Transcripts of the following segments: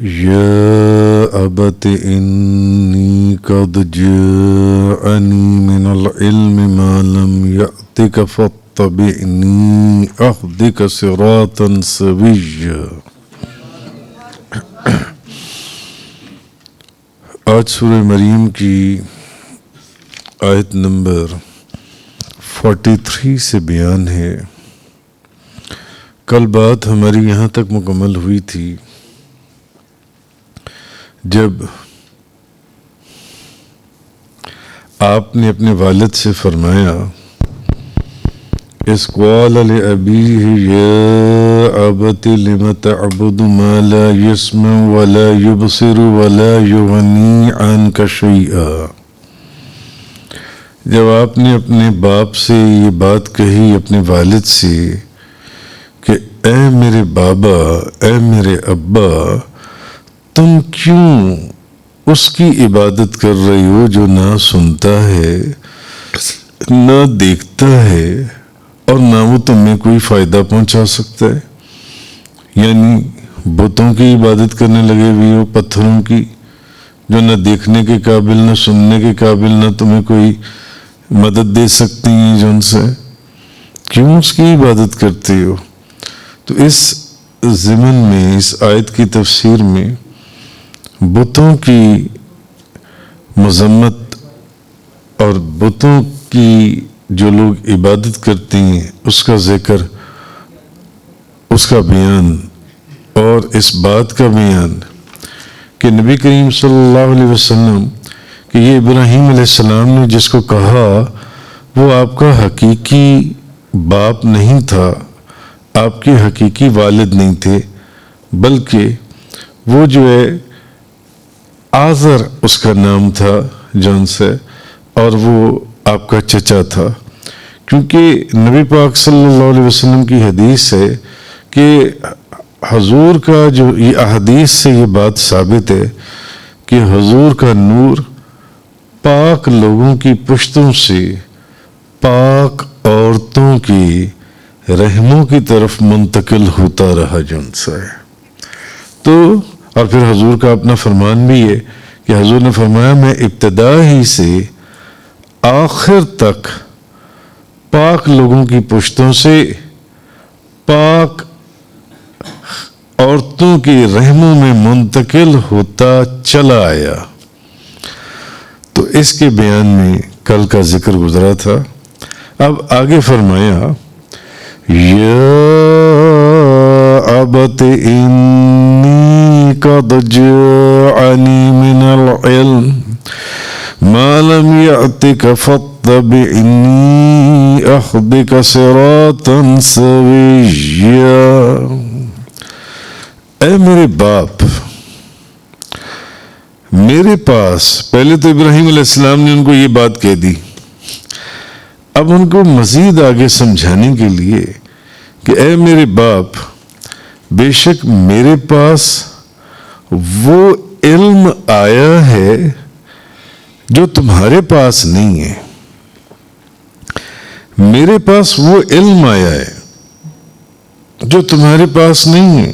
يا أبت إني قد جاءني من العلم ما لم يأتك فاتبعني أهدك صراطا سويا۔ آج سورہ مریم کی آیت نمبر 43 سے بیان ہے۔ کل بات ہماری یہاں تک مکمل ہوئی تھی جب آپ نے اپنے والد سے فرمایا اِذْ قَالَ لِأَبِيهِ يَا أَبَتِ لِمَ تَعْبُدُ مَا لَا يَسْمَعُ وَلَا يُبْصِرُ وَلَا يُغْنِي عَنْكَ شَيْئًا۔ جب آپ نے اپنے باپ سے یہ بات کہی، اپنے والد سے، کہ اے میرے بابا، اے میرے ابا، تم کیوں اس کی عبادت کر رہی ہو جو نہ سنتا ہے، نہ دیکھتا ہے، اور نہ وہ تمہیں کوئی فائدہ پہنچا سکتا ہے؟ یعنی بتوں کی عبادت کرنے لگے ہوئے ہو، پتھروں کی، جو نہ دیکھنے کے قابل، نہ سننے کے قابل، نہ تمہیں کوئی مدد دے سکتی ہیں جو ان سے، کیوں اس کی عبادت کرتے ہو؟ تو اس ضمن میں، اس آیت کی تفسیر میں بتوں کی مذمت اور بتوں کی جو لوگ عبادت کرتے ہیں اس کا ذکر، اس کا بیان، اور اس بات کا بیان کہ نبی کریم صلی اللہ علیہ وسلم کہ یہ ابراہیم علیہ السلام نے جس کو کہا وہ آپ کا حقیقی باپ نہیں تھا، آپ کے حقیقی والد نہیں تھے، بلکہ وہ جو ہے آزر اس کا نام تھا جن سے، اور وہ آپ کا چچا تھا، کیونکہ نبی پاک صلی اللہ علیہ وسلم کی حدیث ہے کہ حضور کا جو یہ احادیث سے یہ بات ثابت ہے کہ حضور کا نور پاک لوگوں کی پشتوں سے پاک عورتوں کی رحموں کی طرف منتقل ہوتا رہا جن سے۔ تو اور پھر حضور کا اپنا فرمان بھی ہے کہ حضور نے فرمایا میں ابتدا ہی سے آخر تک پاک لوگوں کی پشتوں سے پاک عورتوں کی رحموں میں منتقل ہوتا چلا آیا۔ تو اس کے بیان میں کل کا ذکر گزرا تھا۔ اب آگے فرمایا یا ابت انی قد جاءنی من العلم ما لم یأتک فاتبعنی اہدک صراطا سویا۔ اے میرے باپ، میرے پاس، پہلے تو ابراہیم علیہ السلام نے ان کو یہ بات کہہ دی، اب ان کو مزید آگے سمجھانے کے لیے کہ اے میرے باپ، بے شک میرے پاس وہ علم آیا ہے جو تمہارے پاس نہیں ہے، میرے پاس وہ علم آیا ہے جو تمہارے پاس نہیں ہے،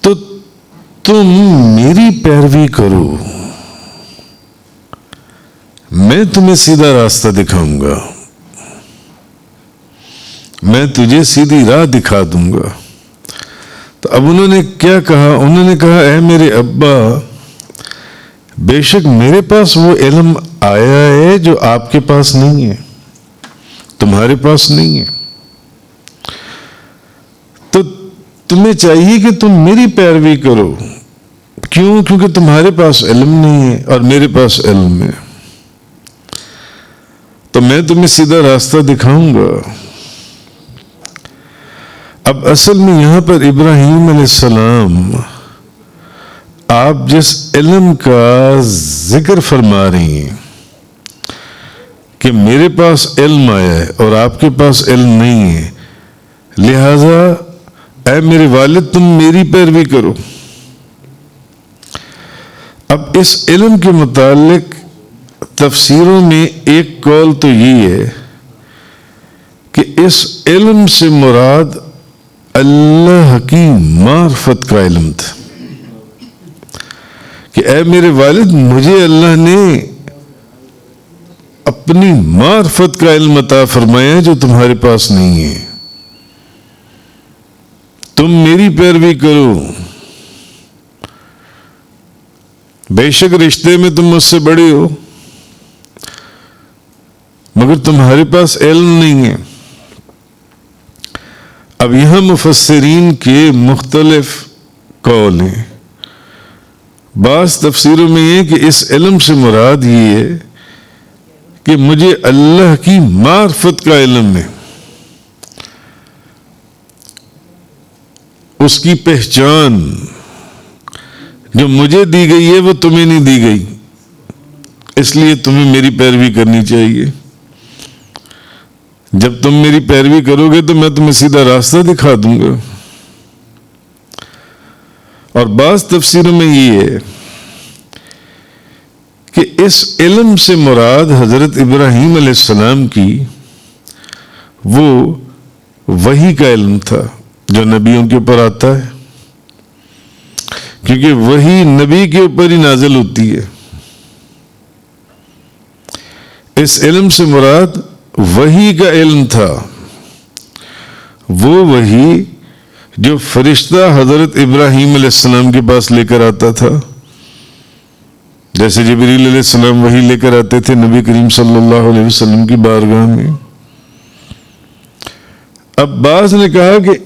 تو تم میری پیروی کرو، میں تمہیں سیدھا راستہ دکھاؤں گا، میں تجھے سیدھی راہ دکھا دوں گا۔ تو اب انہوں نے کیا کہا؟ انہوں نے کہا اے میرے ابا، بے شک میرے پاس وہ علم آیا ہے جو آپ کے پاس نہیں ہے، تمہارے پاس نہیں ہے، تو تمہیں چاہیے کہ تم میری پیروی کرو۔ کیوں؟ کیونکہ تمہارے پاس علم نہیں ہے اور میرے پاس علم ہے، تو میں تمہیں سیدھا راستہ دکھاؤں گا۔ اب اصل میں یہاں پر ابراہیم علیہ السلام آپ جس علم کا ذکر فرما رہی ہیں کہ میرے پاس علم آیا ہے اور آپ کے پاس علم نہیں ہے، لہذا اے میرے والد تم میری پیروی کرو۔ اب اس علم کے متعلق تفسیروں میں ایک قول تو یہ ہے کہ اس علم سے مراد اللہ کی معرفت کا علم تھا کہ اے میرے والد، مجھے اللہ نے اپنی معرفت کا علم عطا فرمایا جو تمہارے پاس نہیں ہے، تم میری پیروی کرو، بے شک رشتے میں تم مجھ سے بڑے ہو مگر تمہارے پاس علم نہیں ہے۔ اب یہاں مفسرین کے مختلف قول ہیں۔ بعض تفسیروں میں یہ کہ اس علم سے مراد یہ ہے کہ مجھے اللہ کی معرفت کا علم ہے، اس کی پہچان جو مجھے دی گئی ہے وہ تمہیں نہیں دی گئی، اس لیے تمہیں میری پیروی کرنی چاہیے۔ جب تم میری پیروی کرو گے تو میں تمہیں سیدھا راستہ دکھا دوں گا۔ اور بعض تفسیروں میں یہ ہے کہ اس علم سے مراد حضرت ابراہیم علیہ السلام کی وہ وحی کا علم تھا جو نبیوں کے اوپر آتا ہے، کیونکہ وحی نبی کے اوپر ہی نازل ہوتی ہے۔ اس علم سے مراد وحی کا علم تھا، وہ وحی جو فرشتہ حضرت ابراہیم علیہ السلام کے پاس لے کر آتا تھا، جیسے جبریل علیہ السلام وحی لے کر آتے تھے نبی کریم صلی اللہ علیہ وسلم کی بارگاہ میں۔ اب بعض نے کہا کہ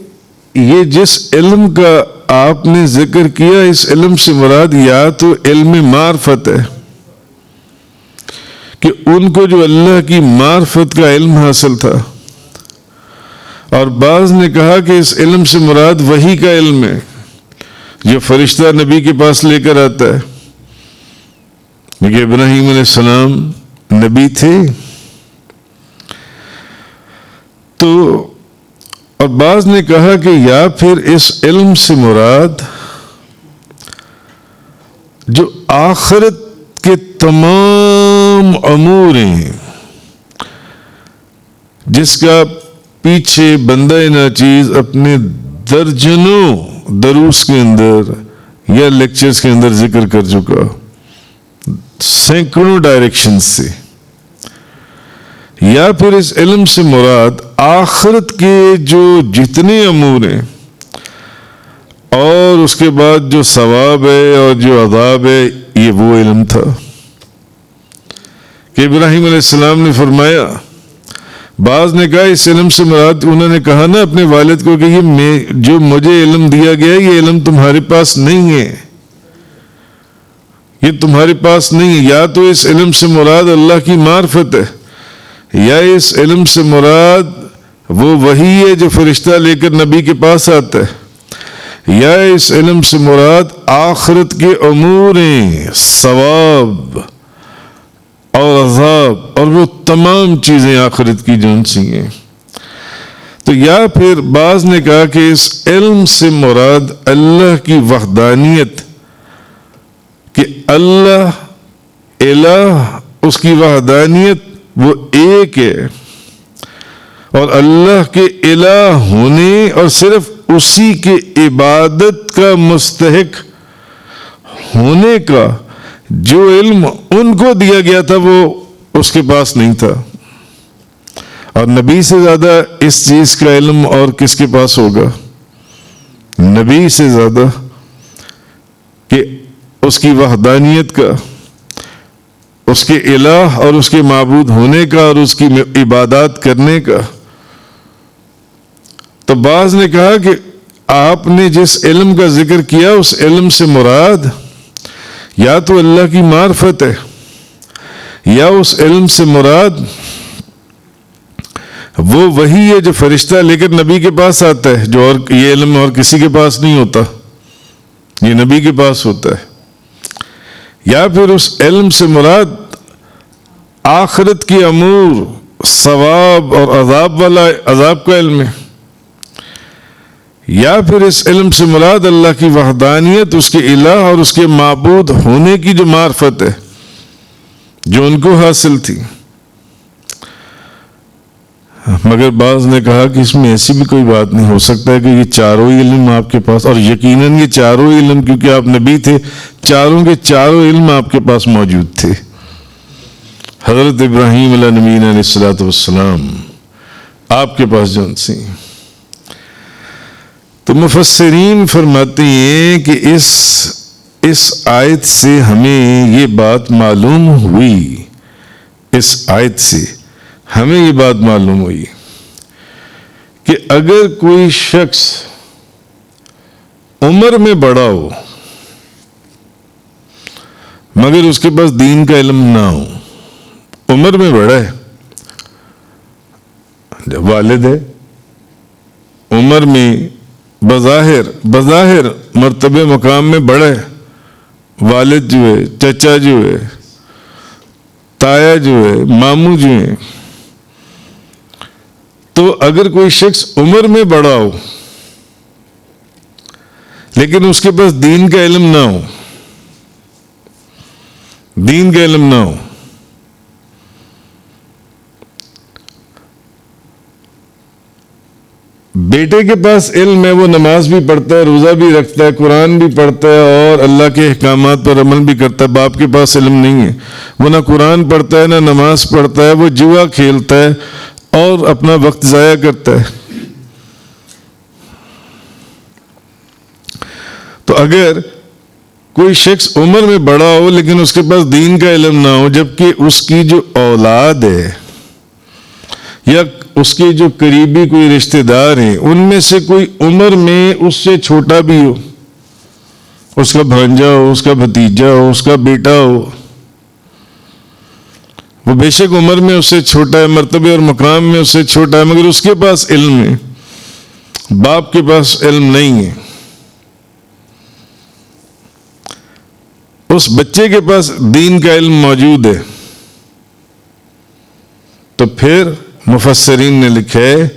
یہ جس علم کا آپ نے ذکر کیا، اس علم سے مراد یا تو علم معرفت ہے کہ ان کو جو اللہ کی معرفت کا علم حاصل تھا، اور بعض نے کہا کہ اس علم سے مراد وحی کا علم ہے جو فرشتہ نبی کے پاس لے کر آتا ہے، کیونکہ ابراہیم علیہ السلام نبی تھے۔ تو اور بعض نے کہا کہ یا پھر اس علم سے مراد جو آخرت کے تمام امور ہیں، جس کا پیچھے بندہ ناچیز اپنے درجنوں دروس کے اندر یا لیکچرز کے اندر ذکر کر چکا، سینکڑوں ڈائریکشن سے، یا پھر اس علم سے مراد آخرت کے جو جتنے امور ہیں اور اس کے بعد جو ثواب ہے اور جو عذاب ہے، یہ وہ علم تھا کہ ابراہیم علیہ السلام نے فرمایا۔ بعض نے کہا اس علم سے مراد، انہوں نے کہا نا اپنے والد کو کہ یہ جو مجھے علم دیا گیا یہ علم تمہارے پاس نہیں ہے، یہ تمہارے پاس نہیں ہے، یا تو اس علم سے مراد اللہ کی معرفت ہے، یا اس علم سے مراد وہ وحی ہے جو فرشتہ لے کر نبی کے پاس آتا ہے، یا اس علم سے مراد آخرت کے امور ہیں، ثواب اور عذاب اور وہ تمام چیزیں آخرت کی جون سی ہیں۔ تو یا پھر بعض نے کہا کہ اس علم سے مراد اللہ کی وحدانیت، کہ اللہ الہ، اس کی وحدانیت وہ ایک ہے، اور اللہ کے الہ ہونے اور صرف اسی کے عبادت کا مستحق ہونے کا جو علم ان کو دیا گیا تھا وہ اس کے پاس نہیں تھا۔ اور نبی سے زیادہ اس چیز کا علم اور کس کے پاس ہوگا؟ نبی سے زیادہ، کہ اس کی وحدانیت کا، اس کے الہ اور اس کے معبود ہونے کا اور اس کی عبادات کرنے کا۔ تو بعض نے کہا کہ آپ نے جس علم کا ذکر کیا اس علم سے مراد یا تو اللہ کی معرفت ہے، یا اس علم سے مراد وہ وحی ہے جو فرشتہ لے کر نبی کے پاس آتا ہے، جو اور یہ علم اور کسی کے پاس نہیں ہوتا، یہ نبی کے پاس ہوتا ہے، یا پھر اس علم سے مراد آخرت کے امور، ثواب اور عذاب کا علم ہے، یا پھر اس علم سے مراد اللہ کی وحدانیت، اس کے الہ اور اس کے معبود ہونے کی جو معرفت ہے جو ان کو حاصل تھی۔ مگر بعض نے کہا کہ اس میں ایسی بھی کوئی بات نہیں، ہو سکتا ہے کہ یہ چاروں علم آپ کے پاس، اور یقیناً یہ چاروں علم، کیونکہ آپ نبی تھے، چاروں کے چاروں علم آپ کے پاس موجود تھے۔ حضرت ابراہیم علیہ نبینا علیہ الصلوۃ والسلام آپ کے پاس جون سی۔ تو مفسرین فرماتے ہیں کہ اس آیت سے ہمیں یہ بات معلوم ہوئی، اس آیت سے ہمیں یہ بات معلوم ہوئی کہ اگر کوئی شخص عمر میں بڑا ہو مگر اس کے پاس دین کا علم نہ ہو، عمر میں بڑا ہے، والد ہے، عمر میں بظاہر مرتبہ مقام میں بڑا ہے، والد جو ہے، چچا جو ہے، تایا جو ہے، ماموں جو ہے، تو اگر کوئی شخص عمر میں بڑا ہو لیکن اس کے پاس دین کا علم نہ ہو، دین کا علم نہ ہو، بیٹے کے پاس علم ہے، وہ نماز بھی پڑھتا ہے، روزہ بھی رکھتا ہے، قرآن بھی پڑھتا ہے اور اللہ کے احکامات پر عمل بھی کرتا ہے، باپ کے پاس علم نہیں ہے، وہ نہ قرآن پڑھتا ہے نہ نماز پڑھتا ہے، وہ جوا کھیلتا ہے اور اپنا وقت ضائع کرتا ہے۔ تو اگر کوئی شخص عمر میں بڑا ہو لیکن اس کے پاس دین کا علم نہ ہو، جبکہ اس کی جو اولاد ہے یا اس کے جو قریبی کوئی رشتہ دار ہیں ان میں سے کوئی عمر میں اس سے چھوٹا بھی ہو، اس کا بھانجا ہو، اس کا بھتیجا ہو، اس کا بیٹا ہو، وہ بے شک عمر میں اس سے چھوٹا ہے، مرتبے اور مقام میں اس سے چھوٹا ہے، مگر اس کے پاس علم ہے، باپ کے پاس علم نہیں ہے، اس بچے کے پاس دین کا علم موجود ہے، تو پھر مفسرین نے لکھا ہے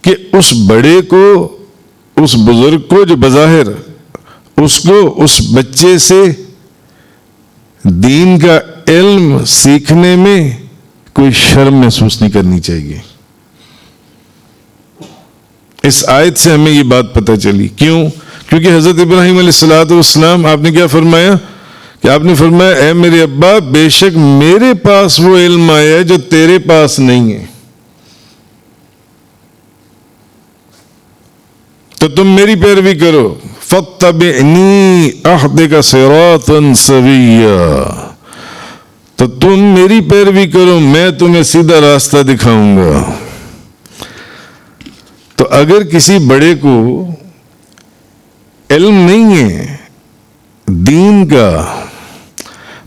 کہ اس بڑے کو، اس بزرگ کو جو بظاہر اس کو اس بچے سے دین کا علم سیکھنے میں کوئی شرم محسوس نہیں کرنی چاہیے۔ اس آیت سے ہمیں یہ بات پتہ چلی، کیوں؟ کیونکہ حضرت ابراہیم علیہ السلام آپ نے کیا فرمایا کہ آپ نے فرمایا اے میرے ابا، بے شک میرے پاس وہ علم آیا ہے جو تیرے پاس نہیں ہے، تو تم میری پیروی کرو، فاتبعنی اہدک صراطا سویا، تو تم میری پیروی کرو، میں تمہیں سیدھا راستہ دکھاؤں گا۔ تو اگر کسی بڑے کو علم نہیں ہے دین کا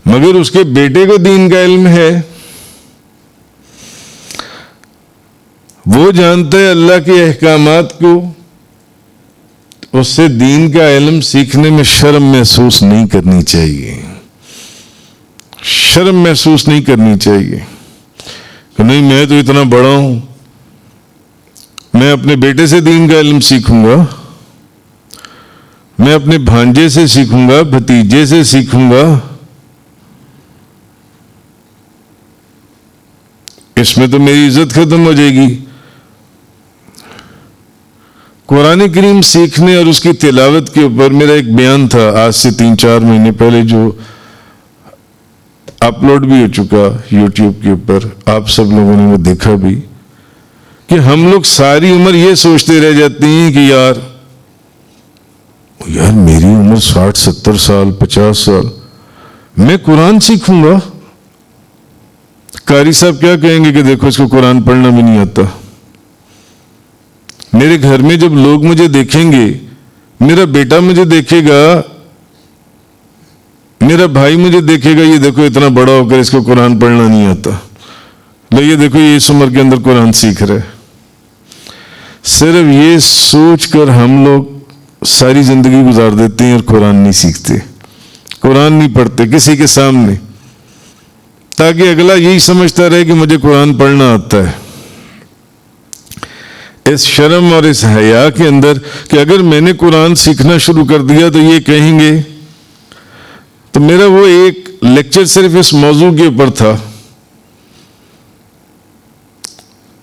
مگر اس کے بیٹے کو دین کا علم ہے، وہ جانتا ہے اللہ کے احکامات کو، اس سے دین کا علم سیکھنے میں شرم محسوس نہیں کرنی چاہیے، شرم محسوس نہیں کرنی چاہیے کہ نہیں میں تو اتنا بڑا ہوں، میں اپنے بیٹے سے دین کا علم سیکھوں گا، میں اپنے بھانجے سے سیکھوں گا، بھتیجے سے سیکھوں گا، اس میں تو میری عزت ختم ہو جائے گی۔ قرآن کریم سیکھنے اور اس کی تلاوت کے اوپر میرا ایک بیان تھا آج سے 3-4 مہینے پہلے، جو اپلوڈ بھی ہو چکا یوٹیوب کے اوپر، آپ سب لوگوں نے وہ دیکھا بھی، کہ ہم لوگ ساری عمر یہ سوچتے رہ جاتے ہیں کہ یار میری عمر 60-70 سال 50 سال، میں قرآن سیکھوں گا، قاری صاحب کیا کہیں گے کہ دیکھو اس کو قرآن پڑھنا بھی نہیں آتا۔ میرے گھر میں جب لوگ مجھے دیکھیں گے، میرا بیٹا مجھے دیکھے گا، میرا بھائی مجھے دیکھے گا، یہ دیکھو اتنا بڑا ہو کر اس کو قرآن پڑھنا نہیں آتا، یہ دیکھو یہ اس عمر کے اندر قرآن سیکھ رہا ہے۔ صرف یہ سوچ کر ہم لوگ ساری زندگی گزار دیتے ہیں اور قرآن نہیں سیکھتے، قرآن نہیں پڑھتے کسی کے سامنے، تاکہ اگلا یہی سمجھتا رہے کہ مجھے قرآن پڑھنا آتا ہے۔ اس شرم اور اس حیا کے اندر کہ اگر میں نے قرآن سیکھنا شروع کر دیا تو یہ کہیں گے، تو میرا وہ ایک لیکچر صرف اس موضوع کے اوپر تھا،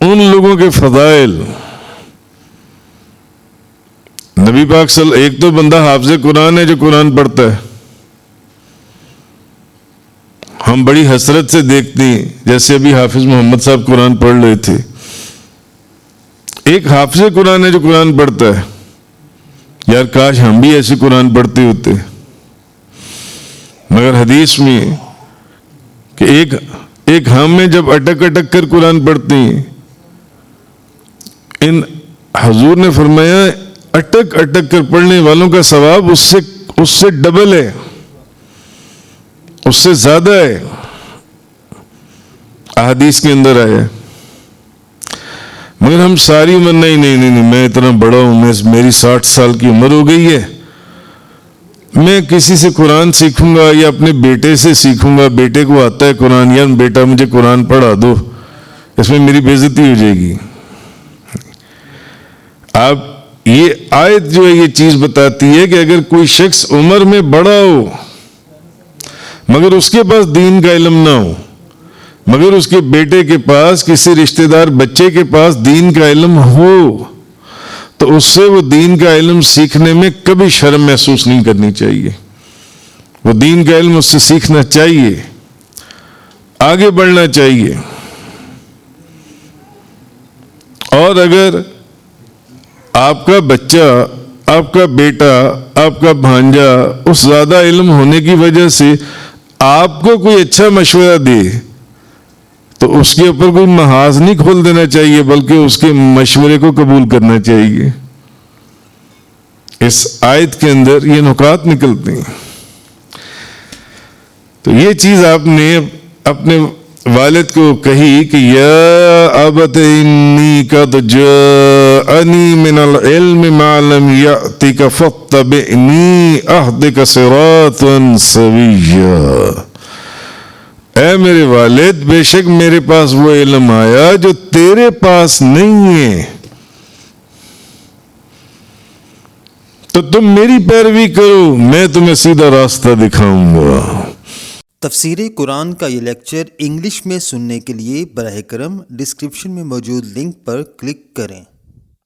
ان لوگوں کے فضائل. نبی پاک ایک تو بندہ حافظ قرآن ہے جو قرآن پڑھتا ہے. ہم بڑی حسرت سے دیکھتے ہیں، جیسے ابھی حافظ محمد صاحب قرآن پڑھ رہے تھے، ایک حافظ قرآن ہے جو قرآن پڑھتا ہے. یار کاش ہم بھی ایسے قرآن پڑھتے ہوتے. مگر حدیث میں کہ ایک ہم میں جب اٹک اٹک کر قرآن پڑھتے ہیں، ان حضور نے فرمایا اٹک اٹک کر پڑھنے والوں کا ثواب اس سے ڈبل ہے، اس سے زیادہ ہے. احادیث کے اندر آیا. مگر ہم ساری عمر نہیں میں اتنا بڑا ہوں، میری 60 سال کی عمر ہو گئی ہے، میں کسی سے قرآن سیکھوں گا یا اپنے بیٹے سے سیکھوں گا، بیٹے کو آتا ہے قرآن، یا بیٹا مجھے قرآن پڑھا دو، اس میں میری بے عزتی ہو جائے گی. آپ یہ آیت جو ہے یہ چیز بتاتی ہے کہ اگر کوئی شخص عمر میں بڑا ہو مگر اس کے پاس دین کا علم نہ ہو، مگر اس کے بیٹے کے پاس، کسی رشتہ دار بچے کے پاس دین کا علم ہو، تو اس سے وہ دین کا علم سیکھنے میں کبھی شرم محسوس نہیں کرنی چاہیے. وہ دین کا علم اس سے سیکھنا چاہیے، آگے بڑھنا چاہیے. اور اگر آپ کا بچہ، آپ کا بیٹا، آپ کا بھانجا اس زیادہ علم ہونے کی وجہ سے آپ کو کوئی اچھا مشورہ دے تو اس کے اوپر کوئی محاذ نہیں کھول دینا چاہیے، بلکہ اس کے مشورے کو قبول کرنا چاہیے. اس آیت کے اندر یہ نکات نکلتے ہیں. تو یہ چیز آپ نے اپنے والد کو کہی کہ یا ابت انی قد جاءنی من العلم ما لم یأتک فاتبعنی اہدک صراطا سویا. اے میرے والد، بے شک میرے پاس وہ علم آیا جو تیرے پاس نہیں ہے، تو تم میری پیروی کرو، میں تمہیں سیدھا راستہ دکھاؤں گا. تفسیر قرآن کا یہ لیکچر انگلش میں سننے کے لیے براہ کرم ڈسکرپشن میں موجود لنک پر کلک کریں.